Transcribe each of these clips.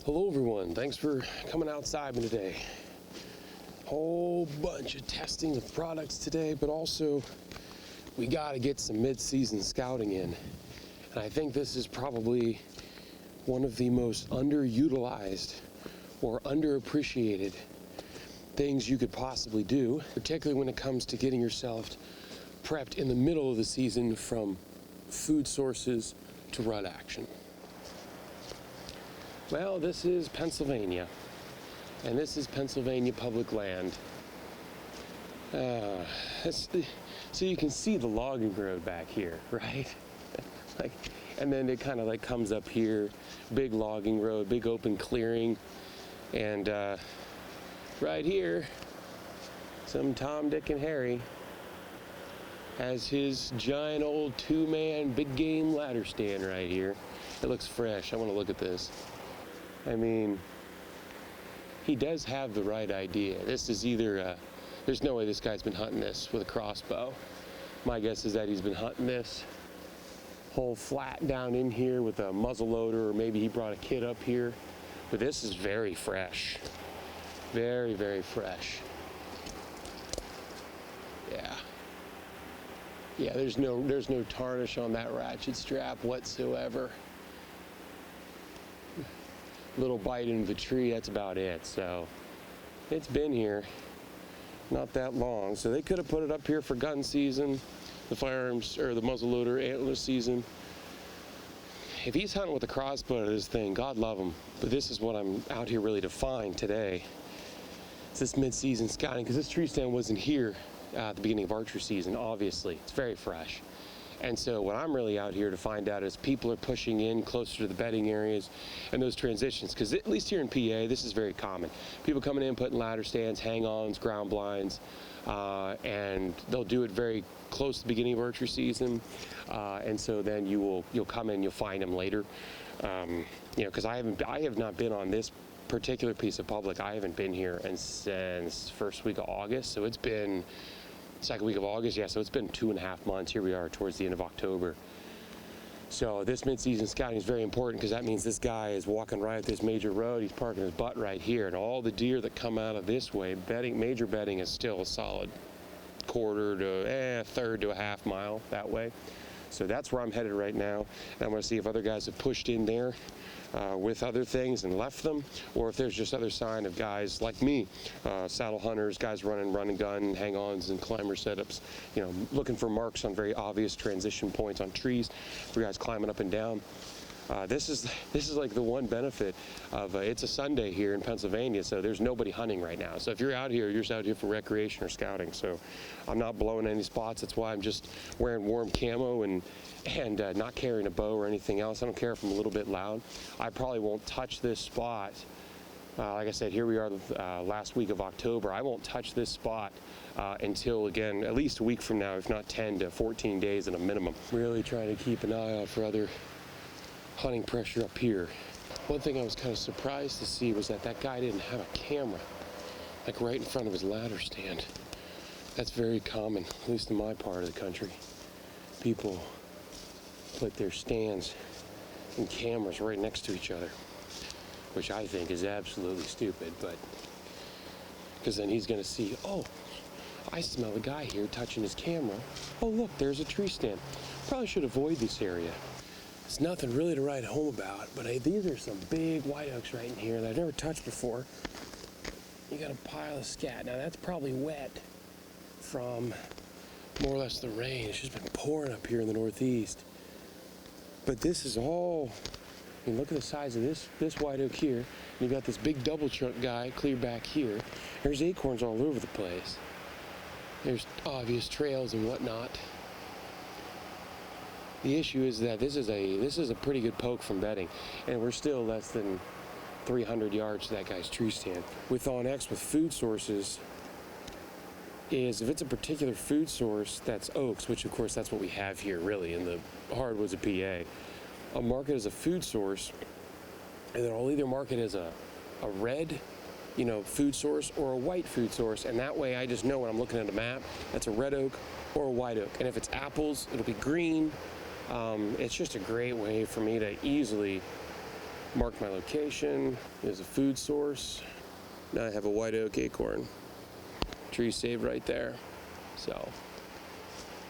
Hello everyone, thanks for coming outside with me today. Whole bunch of testing of products today, but also we got to get some mid-season scouting in. And I think this is probably one of the most underutilized or underappreciated things you could possibly do, particularly when it comes to getting yourself prepped in the middle of the season from food sources to rut action. Well, this is Pennsylvania, and this is Pennsylvania public land. So you can see the logging road back here, right? And then it kind of like comes up here, big logging road, big open clearing, and right here, some Tom, Dick, and Harry has his giant old two-man big game ladder stand right here. It looks fresh. I want to look at this. I mean, he does have the right idea. This is either, there's no way this guy's been hunting this with a crossbow. My guess is that he's been hunting this whole flat down in here with a muzzle loader, or maybe he brought a kid up here. But this is very fresh. Very, very fresh. Yeah. Yeah, there's no tarnish on that ratchet strap whatsoever. Little bite into the tree, that's about it. So it's been here not that long. So they could have put it up here for gun season, the firearms or the muzzleloader antler season. If he's hunting with a crossbow to this thing, God love him. But this is what I'm out here really to find today. It's this mid-season scouting, because this tree stand wasn't here at the beginning of archery season, obviously. It's very fresh. And so what I'm really out here to find out is people are pushing in closer to the bedding areas and those transitions, because at least here in PA, this is very common. People coming in, putting ladder stands, hang-ons, ground blinds, and they'll do it very close to the beginning of archery season. And so then you'll come in, you'll find them later. Because I have not been on this particular piece of public. I haven't been here since first week of August, so it's been second week of August, yeah, so it's been 2.5 months. Here we are towards the end of October. So this mid-season scouting is very important, because that means this guy is walking right at this major road. He's parking his butt right here, and all the deer that come out of this way, major bedding is still a solid quarter to a third to a half mile that way. So that's where I'm headed right now. And I'm going to see if other guys have pushed in there with other things and left them, or if there's just other sign of guys like me, saddle hunters, guys running run and gun, hang-ons and climber setups, looking for marks on very obvious transition points on trees for guys climbing up and down. This is like the one benefit of it's a Sunday here in Pennsylvania, so there's nobody hunting right now. So if you're out here, you're just out here for recreation or scouting. So I'm not blowing any spots. That's why I'm just wearing warm camo and not carrying a bow or anything else. I don't care if I'm a little bit loud. I probably won't touch this spot. Like I said, here we are last week of October. I won't touch this spot until, again, at least a week from now, if not 10 to 14 days at a minimum. Really trying to keep an eye out for other hunting pressure up here. One thing I was kind of surprised to see was that guy didn't have a camera, like right in front of his ladder stand. That's very common, at least in my part of the country. People put their stands and cameras right next to each other, which I think is absolutely stupid, but because then he's going to see, oh, I smell a guy here touching his camera. Oh, look, there's a tree stand. Probably should avoid this area. It's nothing really to write home about, but hey, these are some big white oaks right in here that I've never touched before. You got a pile of scat. Now that's probably wet from more or less the rain. It's just been pouring up here in the Northeast. But this is all, look at the size of this white oak here. And you got this big double trunk guy clear back here. There's acorns all over the place. There's obvious trails and whatnot. The issue is that this is a pretty good poke from bedding, and we're still less than 300 yards to that guy's tree stand. With OnX, with food sources, is if it's a particular food source that's oaks, which of course that's what we have here really in the hardwoods of PA, I'll mark it as a food source, and then I'll either mark it as a red food source or a white food source, and that way I just know when I'm looking at a map that's a red oak or a white oak. And if it's apples, it'll be green. It's just a great way for me to easily Mark my location. There's a food source. Now I have a white oak acorn. Tree saved right there. So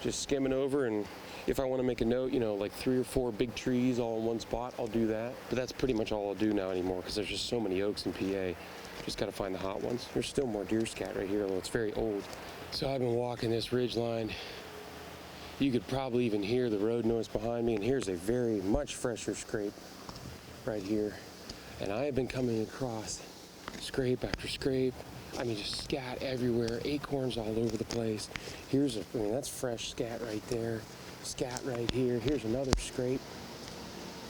just skimming over, and if I want to make a note, like 3 or 4 big trees all in one spot, I'll do that. But that's pretty much all I'll do now anymore because there's just so many oaks in PA. Just got to find the hot ones. There's still more deer scat right here, although it's very old. So I've been walking this ridge line. You could probably even hear the road noise behind me, and here's a very much fresher scrape right here. And I have been coming across scrape after scrape. I mean, just scat everywhere, acorns all over the place. That's fresh scat right there. Scat right here. Here's another scrape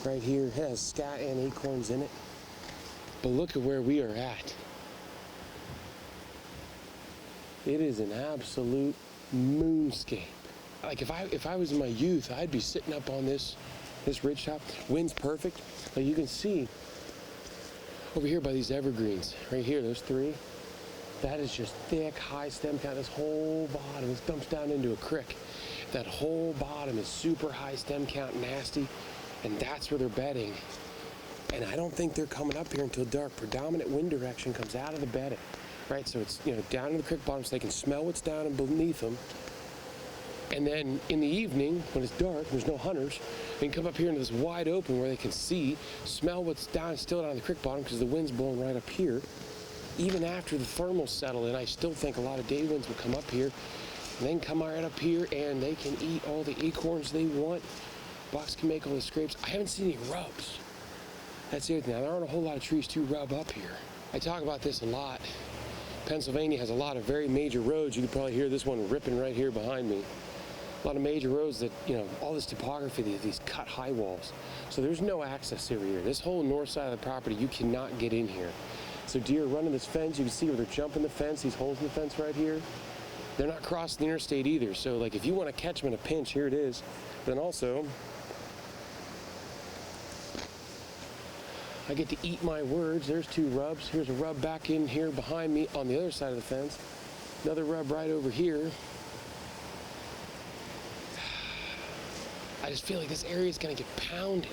right here. It has scat and acorns in it. But look at where we are at. It is an absolute moonscape. Like if I was in my youth, I'd be sitting up on this ridge top. Wind's perfect. Like you can see over here by these evergreens, right here, those 3. That is just thick, high stem count. This whole bottom, this dumps down into a creek. That whole bottom is super high stem count, nasty, and that's where they're bedding. And I don't think they're coming up here until dark. Predominant wind direction comes out of the bedding, right? So it's down in the creek bottom, so they can smell what's down and beneath them. And then in the evening, when it's dark, there's no hunters, they can come up here into this wide open where they can see, smell what's still down in the creek bottom because the wind's blowing right up here. Even after the thermals settle in, I still think a lot of day winds will come up here. And then come right up here and they can eat all the acorns they want. Bucks can make all the scrapes. I haven't seen any rubs. That's the other thing. Now, there aren't a whole lot of trees to rub up here. I talk about this a lot. Pennsylvania has a lot of very major roads. You can probably hear this one ripping right here behind me. A lot of major roads that, all this topography, these cut high walls. So there's no access over here. This whole north side of the property, you cannot get in here. So deer running this fence, you can see where they're jumping the fence, these holes in the fence right here. They're not crossing the interstate either. So like if you want to catch them in a pinch, here it is. Then also, I get to eat my words. There's 2 rubs. Here's a rub back in here behind me on the other side of the fence. Another rub right over here. I just feel like this area is going to get pounded.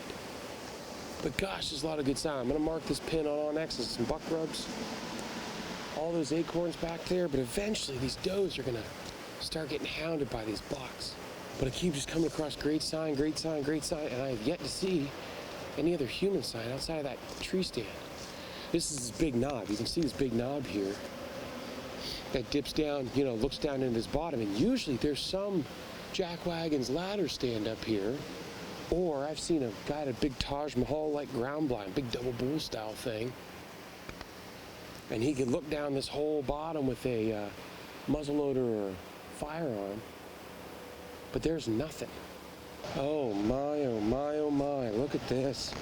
But gosh, there's a lot of good sign. I'm going to mark this pin on X as some buck rubs. All those acorns back there, but eventually these does are going to start getting hounded by these bucks. But I keep just coming across great sign, great sign, great sign, and I have yet to see any other human sign outside of that tree stand. This is this big knob. You can see this big knob here that dips down, looks down into this bottom, and usually there's some jackwagon's ladder stand up here. Or I've seen a guy at a big Taj Mahal-like ground blind, big double bull style thing. And he could look down this whole bottom with a muzzleloader or firearm. But there's nothing. Oh my, oh my, oh my, look at this.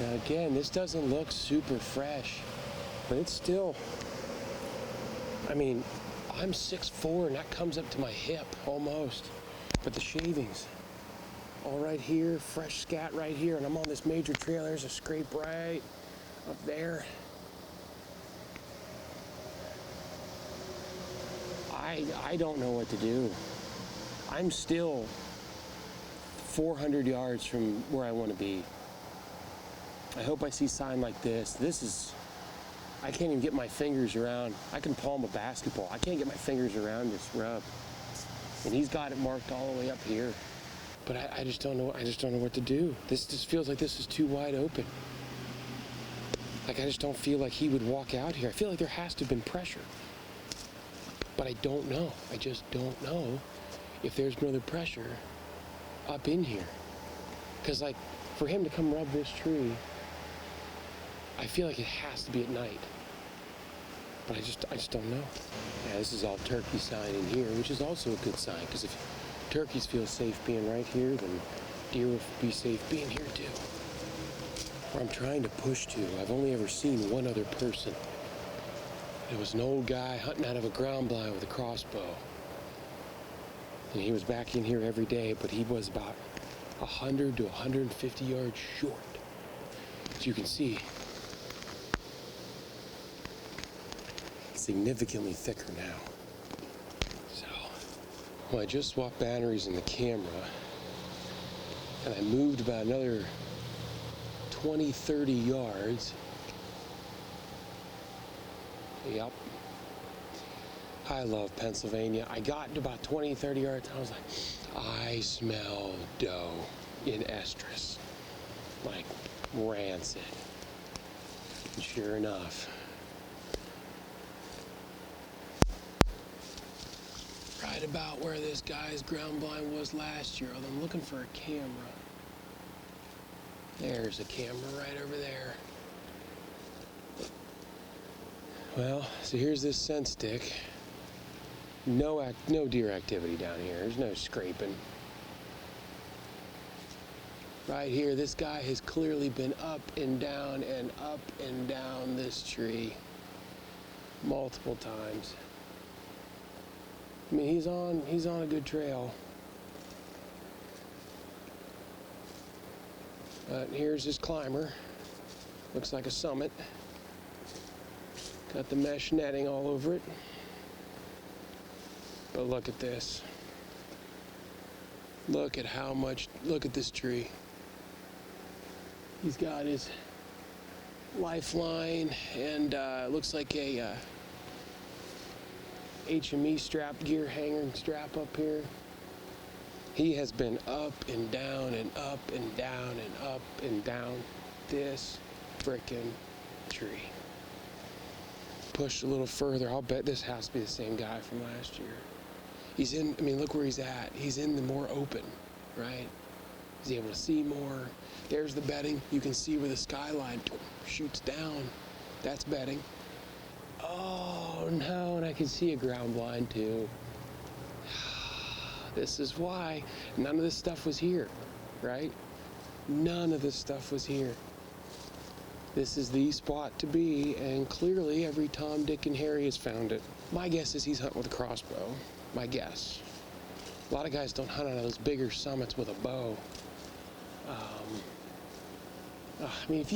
Now again, this doesn't look super fresh, but it's still, I'm 6'4", and that comes up to my hip almost. But the shavings, all right here, fresh scat right here, and I'm on this major trail. There's a scrape right up there. I don't know what to do. I'm still 400 yards from where I want to be. I hope I see sign like this. I can't even get my fingers around. I can palm a basketball. I can't get my fingers around this rub. And he's got it marked all the way up here. But I just don't know. I just don't know what to do. This just feels like this is too wide open. Like I just don't feel like he would walk out here. I feel like there has to have been pressure. But I don't know. I just don't know if there's no other pressure up in here. Because like for him to come rub this tree, I feel like it has to be at night. But I just don't know. Yeah, this is all turkey sign in here, which is also a good sign. Because if turkeys feel safe being right here, then deer will be safe being here too. Where I'm trying to push to, I've only ever seen one other person. It was an old guy hunting out of a ground blind with a crossbow. And he was back in here every day, but he was about 100 to 150 yards short. As you can see, significantly thicker now. So, well, I just swapped batteries in the camera, and I moved about another 20, 30 yards. Yep. I love Pennsylvania. I got to about 20, 30 yards. I was like, I smell dough in estrus. Like rancid. And sure enough, right about where this guy's ground blind was last year. I'm looking for a camera. There's a camera right over there. Well, so here's this scent stick. No deer activity down here. There's no scraping. Right here, this guy has clearly been up and down this tree multiple times. I mean, he's on a good trail. But here's his climber. Looks like a summit. Got the mesh netting all over it. But look at this. Look at this tree. He's got his lifeline and looks like a HME strap, gear hanger strap up here. He has been up and down and up and down and up and down this frickin' tree. Pushed a little further. I'll bet this has to be the same guy from last year. He's in, I mean, look where he's at. He's in the more open, right? He's able to see more. There's the bedding. You can see where the skyline shoots down. That's bedding. Oh no, and I can see a ground blind too. This is why none of this stuff was here, right? None of this stuff was here. This is the spot to be, and clearly every Tom, Dick, and Harry has found it. My guess is he's hunting with a crossbow. My guess. A lot of guys don't hunt on those bigger summits with a bow. I mean, if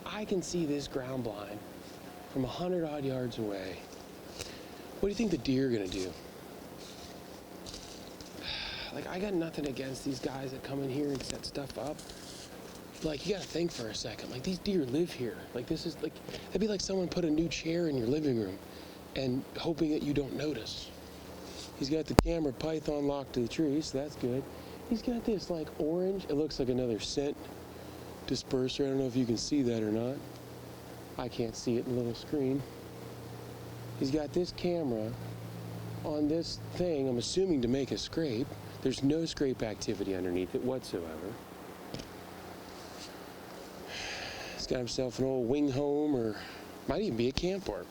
I can see this ground blind from 100 odd yards away, what do you think the deer are gonna do? Like, I got nothing against these guys that come in here and set stuff up. Like, you gotta think for a second. Like, these deer live here. Like, this is like, that'd be like someone put a new chair in your living room and hoping that you don't notice. He's got the camera python locked to the tree, so that's good. He's got this like orange, it looks like another scent disperser. I don't know if you can see that or not. I can't see it in the little screen. He's got this camera on this thing, I'm assuming to make a scrape. There's no scrape activity underneath it whatsoever. He's got himself an old wing home, or might even be a camp bark.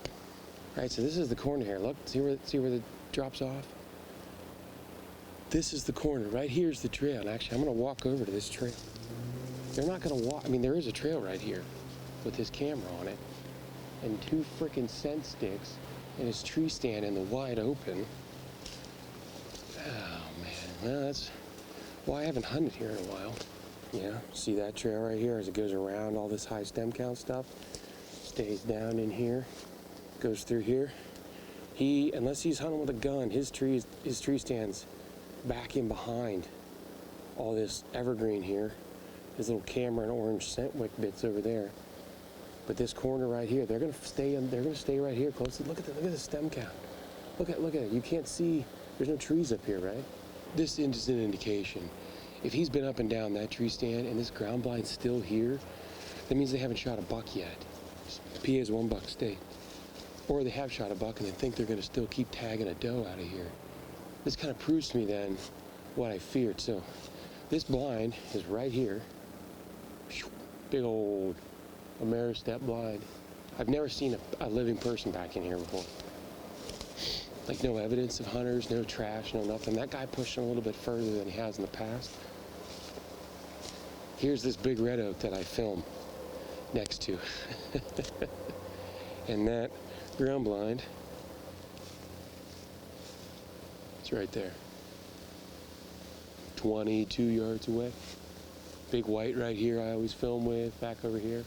Right, so this is the corner here. Look, see where it drops off? This is the corner. Right here's the trail. And actually, I'm going to walk over to this trail. They're not going to walk. I mean, there is a trail right here with his camera on it. And 2 frickin' scent sticks and his tree stand in the wide open. Oh, man. Well, that's why I haven't hunted here in a while. Yeah, see that trail right here as it goes around all this high stem count stuff? Stays down in here, goes through here. Unless he's hunting with a gun, his tree stands back in behind all this evergreen here. His little camera and orange scent wick bits over there. But this corner right here, they're gonna stay right here close. Look at the stem count. Look at it. You can't see. There's no trees up here, right? This is an indication. If he's been up and down that tree stand and this ground blind's still here, that means they haven't shot a buck yet. PA is 1 buck state. Or they have shot a buck and they think they're going to still keep tagging a doe out of here. This kind of proves to me then what I feared. So this blind is right here. Big old Ameristep blind. I've never seen a living person back in here before. Like, no evidence of hunters, no trash, no nothing. That guy pushed him a little bit further than he has in the past. Here's this big red oak that I filmed next to. And that ground blind, it's right there. 22 yards away. Big white right here I always film with, back over here.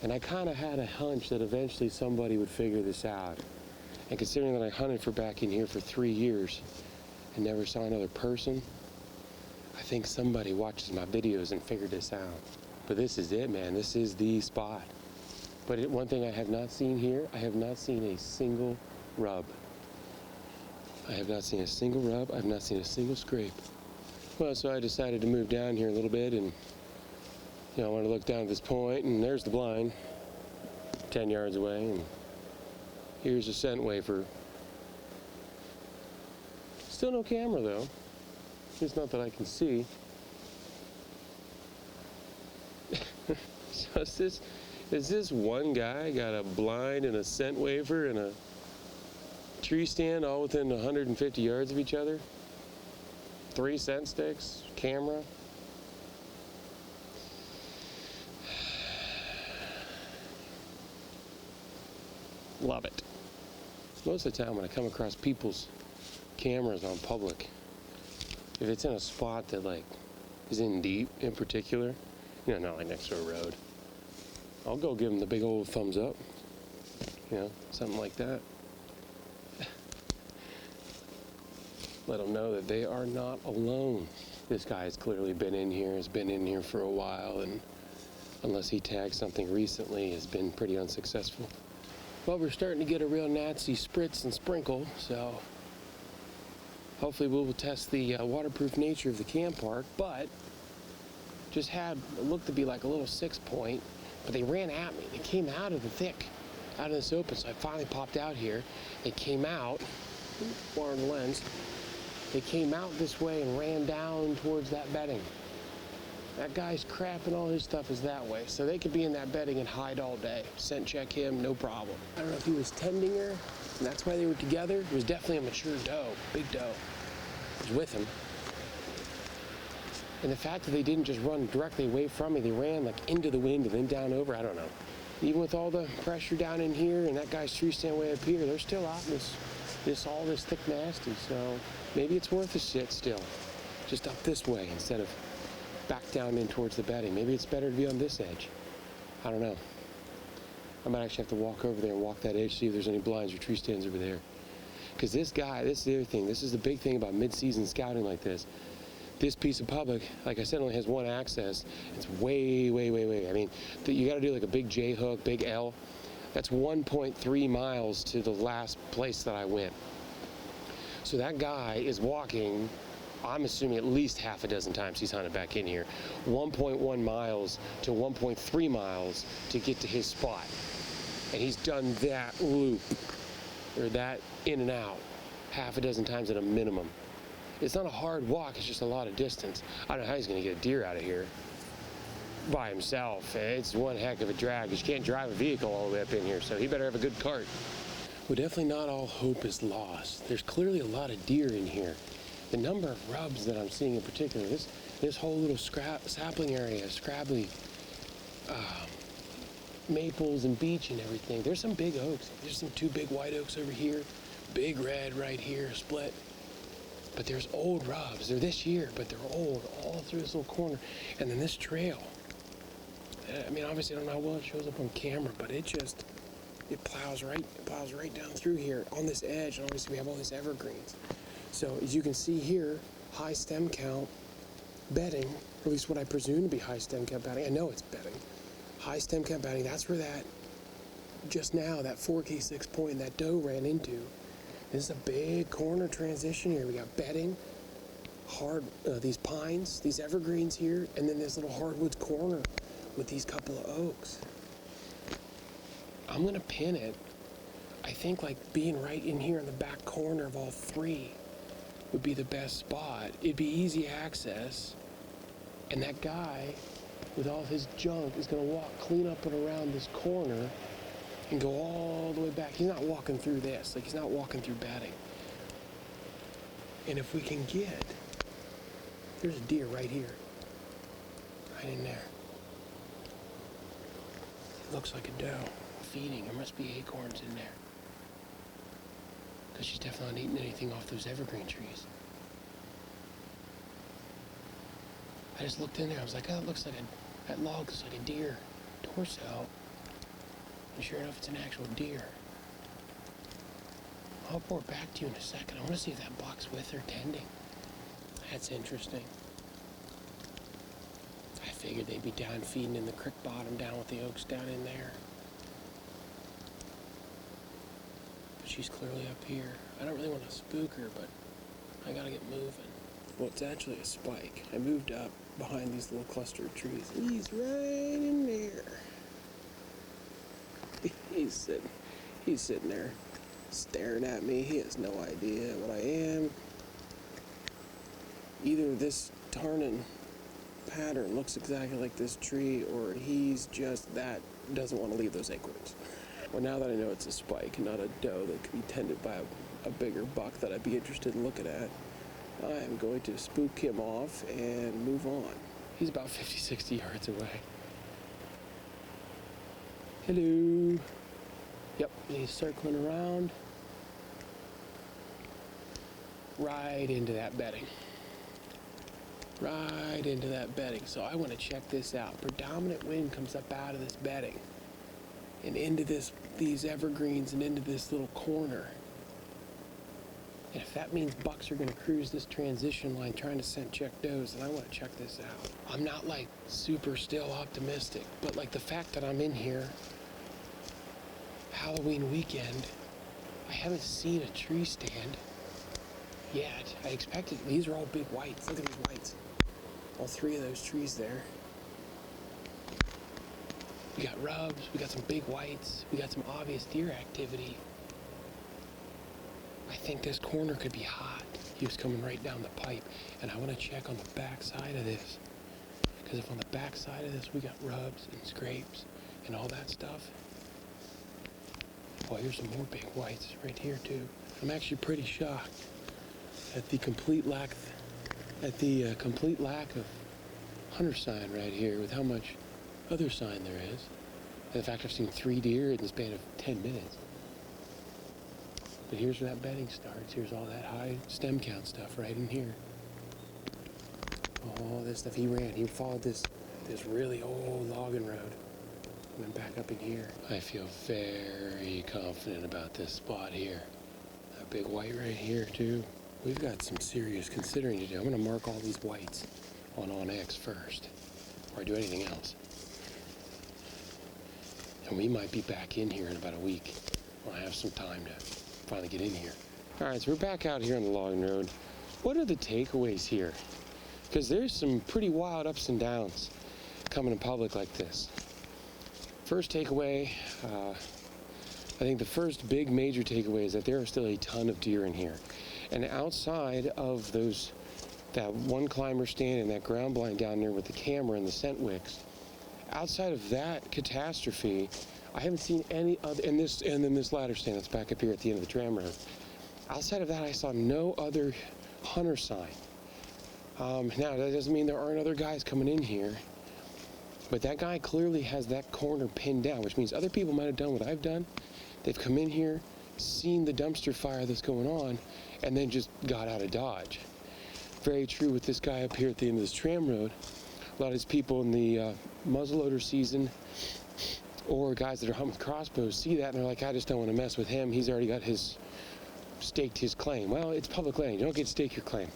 And I kind of had a hunch that eventually somebody would figure this out. And considering that I hunted back in here for 3 years and never saw another person, I think somebody watches my videos and figured this out. But this is it, man. This is the spot. But one thing I have not seen here, I have not seen a single rub. I have not seen a single rub. I have not seen a single scrape. Well, so I decided to move down here a little bit, and I want to look down at this point, and there's the blind, 10 yards away, and here's a scent wafer. Still no camera though. It's not that I can see. So is this one guy got a blind and a scent wafer and a tree stand all within 150 yards of each other? 3 scent sticks, camera. Love it. Most of the time when I come across people's cameras on public, if it's in a spot that like is in deep in particular, not like next to a road, I'll go give them the big old thumbs up, something like that. Let them know that they are not alone. This guy has clearly been in here, has been in here for a while, and unless he tagged something recently, has been pretty unsuccessful. Well, we're starting to get a real Nazi spritz and sprinkle, so hopefully we will test the waterproof nature of the cam park, but just had it looked to be like a little 6-point, but they ran at me. They came out of the thick, out of this open, so I finally popped out here. They came out, water in the lens, they came out this way and ran down towards that bedding. That guy's crap and all his stuff is that way, so they could be in that bedding and hide all day. Scent check him, no problem. I don't know if he was tending her, and that's why they were together. It was definitely a mature doe, big doe. I was with him. And the fact that they didn't just run directly away from me, they ran like into the wind and then down over, I don't know. Even with all the pressure down in here and that guy's tree stand way up here, they're still out in all this thick nasty, so maybe it's worth a sit still. Just up this way instead of back down in towards the bedding. Maybe it's better to be on this edge. I don't know. I might actually have to walk over there and walk that edge, see if there's any blinds or tree stands over there. Because this guy, this is the other thing, this is the big thing about mid-season scouting like this. This piece of public, like I said, only has one access. It's way, way, way, way. I mean, you got to do like a big J hook, big L. That's 1.3 miles to the last place that I went. So that guy is walking, I'm assuming at least half a dozen times he's hunted back in here, 1.1 miles to 1.3 miles to get to his spot. And he's done that loop, or that in and out, half a dozen times at a minimum. It's not a hard walk, it's just a lot of distance. I don't know how he's going to get a deer out of here by himself. It's one heck of a drag. You can't drive a vehicle all the way up in here, so he better have a good cart. Well, definitely not all hope is lost. There's clearly a lot of deer in here. The number of rubs that I'm seeing in particular, this whole little sapling area, scrabbly maples and beech and everything. There's some big oaks. There's some 2 big white oaks over here, big red right here, split. But there's old rubs. They're this year, but they're old all through this little corner. And then this trail. I mean, obviously I don't know how well it shows up on camera, but it plows right down through here on this edge. And obviously we have all these evergreens. So as you can see here, high stem count bedding, or at least what I presume to be high stem count bedding. I know it's bedding. High stem count bedding, that's where that, just now, that 4K 6-point that doe ran into. This is a big corner transition here. We got bedding, these pines, these evergreens here, and then this little hardwoods corner with these couple of oaks. I'm gonna pin it. I think like being right in here in the back corner of all 3 would be the best spot. It'd be easy access, and that guy with all of his junk is gonna walk clean up and around this corner and go all the way back. He's not walking through this, like he's not walking through bedding. And if we can get, there's a deer right here, right in there. It looks like a doe feeding. There must be acorns in there, because she's definitely not eating anything off those evergreen trees. I just looked in there, I was like, oh, it looks like that log looks like a deer torso. And sure enough, it's an actual deer. I'll report back to you in a second. I want to see if that buck's with her tending. That's interesting. I figured they'd be down feeding in the creek bottom down with the oaks down in there. But she's clearly up here. I don't really want to spook her, but I gotta get moving. Well, it's actually a spike. I moved up behind these little cluster of trees. He's right in there. He's sitting there staring at me. He has no idea what I am. Either this tarnin pattern looks exactly like this tree, or he's just that doesn't want to leave those acorns. Well, now that I know it's a spike, not a doe that could be tended by a bigger buck that I'd be interested in looking at, I'm going to spook him off and move on. He's about 50, 60 yards away. Hello. Yep, he's circling around right into that bedding. Right into that bedding. So I want to check this out. Predominant wind comes up out of this bedding and into these evergreens and into this little corner. And if that means bucks are going to cruise this transition line trying to scent check does, then I want to check this out. I'm not like super still optimistic, but like the fact that I'm in here Halloween weekend, I haven't seen a tree stand yet. I expected, these are all big whites. Look at these whites. All three of those trees there. We got rubs, we got some big whites, we got some obvious deer activity. I think this corner could be hot. He was coming right down the pipe, and I want to check on the back side of this. Because if on the back side of this we got rubs and scrapes and all that stuff, well, here's some more big whites right here too. I'm actually pretty shocked at the complete lack of hunter sign right here with how much other sign there is. And the fact I've seen 3 deer in the span of 10 minutes. But here's where that bedding starts. Here's all that high stem count stuff right in here. All this stuff. He followed this really old logging road. And then back up in here. I feel very confident about this spot here. That big white right here too. We've got some serious considering to do. I'm gonna mark all these whites on OnX first, before I do anything else. And we might be back in here in about a week when I have some time to finally get in here. All right, so we're back out here on the logging road. What are the takeaways here? Because there's some pretty wild ups and downs coming in public like this. First takeaway, I think the first big major takeaway is that there are still a ton of deer in here. And outside of that one climber stand and that ground blind down there with the camera and the scent wicks, outside of that catastrophe, I haven't seen any other, and then this ladder stand that's back up here at the end of the tram road. Outside of that, I saw no other hunter sign. Now, that doesn't mean there aren't other guys coming in here, but that guy clearly has that corner pinned down, which means other people might have done what I've done. They've come in here, seen the dumpster fire that's going on, and then just got out of Dodge. Very true with this guy up here at the end of this tram road. A lot of these people in the muzzleloader season or guys that are hunting with crossbows see that and they're like, I just don't want to mess with him. He's already got staked his claim. Well, it's public land. You don't get to stake your claim.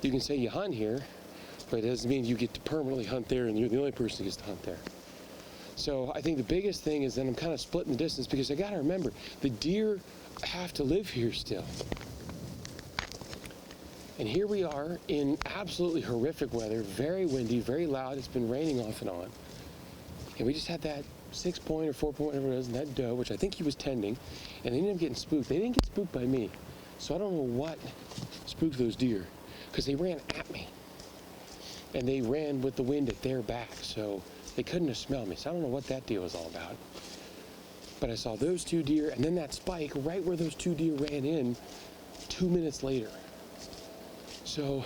You can say you hunt here, but it doesn't mean you get to permanently hunt there and you're the only person who gets to hunt there. So I think the biggest thing is that I'm kind of splitting the distance because I got to remember, the deer have to live here still. And here we are in absolutely horrific weather, very windy, very loud. It's been raining off and on. And we just had that 6-point or 4-point, whatever it is, and that doe, which I think he was tending, and they ended up getting spooked. They didn't get spooked by me. So I don't know what spooked those deer, because they ran at me. And they ran with the wind at their back, so they couldn't have smelled me. So I don't know what that deal was all about. But I saw those 2 deer, and then that spike right where those 2 deer ran in 2 minutes later. So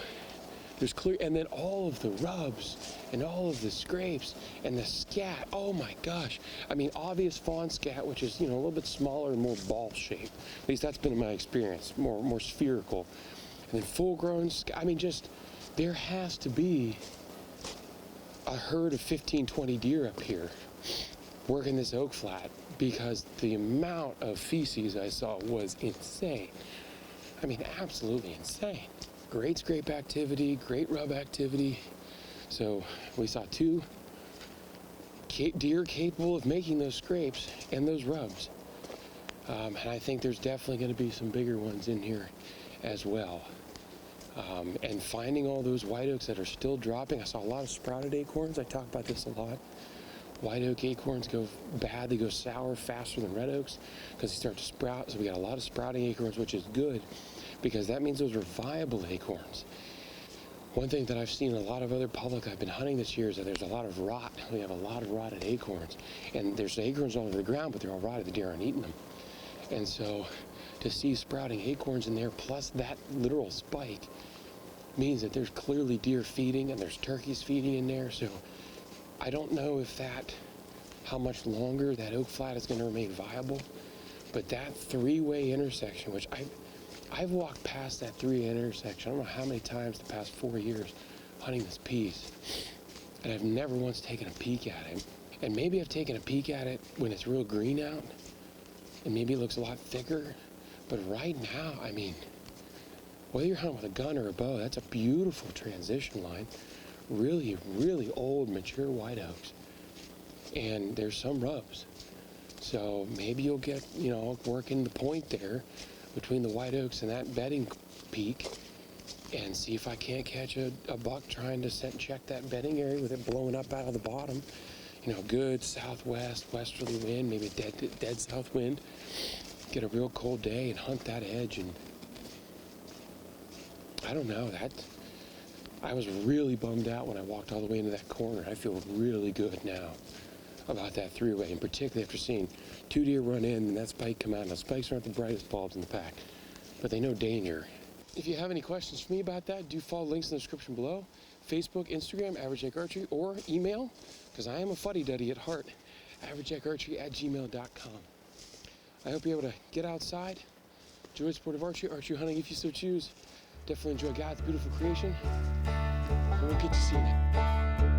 there's clear, and then all of the rubs and all of the scrapes and the scat. Oh my gosh. I mean, obvious fawn scat, which is, a little bit smaller and more ball shaped. At least that's been in my experience, more spherical. And then full grown scat. I mean, just, there has to be a herd of 15, 20 deer up here working this oak flat because the amount of feces I saw was insane. I mean, absolutely insane. Great scrape activity, great rub activity. So we saw 2 deer capable of making those scrapes and those rubs. And I think there's definitely going to be some bigger ones in here as well. And finding all those white oaks that are still dropping. I saw a lot of sprouted acorns. I talk about this a lot. White oak acorns go bad. They go sour faster than red oaks because they start to sprout. So we got a lot of sprouting acorns, which is good because that means those are viable acorns. One thing that I've seen in a lot of other public I've been hunting this year is that there's a lot of rot. We have a lot of rotted acorns. And there's acorns all over the ground, but they're all rotted. The deer aren't eating them. And so to see sprouting acorns in there plus that literal spike means that there's clearly deer feeding and there's turkeys feeding in there. So I don't know if how much longer that oak flat is going to remain viable. But that three-way intersection, which I've walked past that three-way intersection, I don't know how many times the past 4 years hunting this piece, and I've never once taken a peek at it. And maybe I've taken a peek at it when it's real green out, and maybe it looks a lot thicker. But right now, I mean, whether you're hunting with a gun or a bow, that's a beautiful transition line. Really, really old, mature white oaks. And there's some rubs. So maybe you'll get, working the point there between the white oaks and that bedding peak and see if I can't catch a buck trying to check that bedding area with it blowing up out of the bottom. Good southwest, westerly wind, maybe a dead south wind. Get a real cold day and hunt that edge. And I don't know, I was really bummed out when I walked all the way into that corner. I feel really good now about that three-way, and particularly after seeing two deer run in and that spike come out. Now, spikes aren't the brightest bulbs in the pack, but they know danger. If you have any questions for me about that, do follow links in the description below. Facebook, Instagram, Average Jack Archery, or email, because I am a fuddy-duddy at heart, averagejackarchery@gmail.com. I hope you're able to get outside, enjoy sport of archery hunting if you so choose. Definitely enjoy God's beautiful creation, and we'll get to seeing it.